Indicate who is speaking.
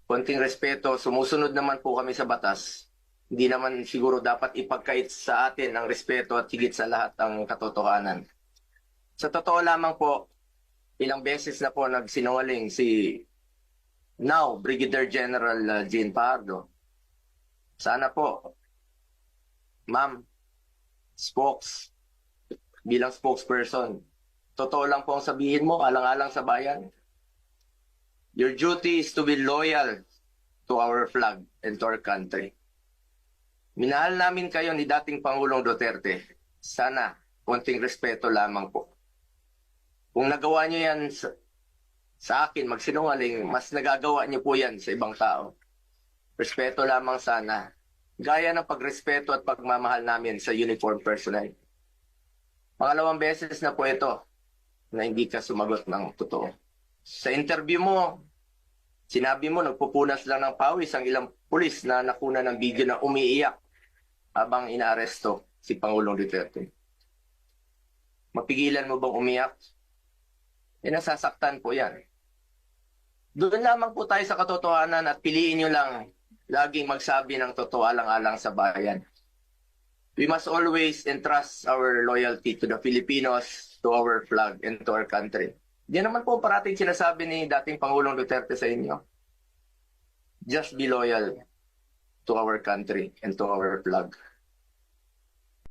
Speaker 1: konting respeto, sumusunod naman po kami sa batas. Hindi naman siguro dapat ipagkait sa atin ang respeto at higit sa lahat ang katotohanan. Sa totoo lamang po, ilang beses na po nagsinungaling si now Brigadier General Jean Pardo. Sana po, ma'am, bilang spokesperson, totoo lang po ang sabihin mo, alang-alang sa bayan. Your duty is to be loyal to our flag and to our country. Minahal namin kayo ni dating Pangulong Duterte. Sana, konting respeto lamang po. Kung nagawa niyo yan sa akin, magsinungaling, mas nagagawa niyo po yan sa ibang tao. Respeto lamang sana. Gaya ng pagrespeto at pagmamahal namin sa uniform personnel. Pangalawang beses na po ito na hindi ka sumagot ng totoo. Sa interview mo, sinabi mo nagpupunas lang ng pawis ang ilang pulis na nakuna ng video na umiiyak habang inaaresto si Pangulong Duterte. Mapigilan mo bang umiyak? Nasasaktan po yan. Doon lamang po tayo sa katotohanan at piliin nyo lang laging magsabi ng totoo alang-alang sa bayan. We must always entrust our loyalty to the Filipinos, to our flag, and to our country. Diyan naman po parating sinasabi ni dating Pangulong Duterte sa inyo. Just be loyal to our country and to our flag.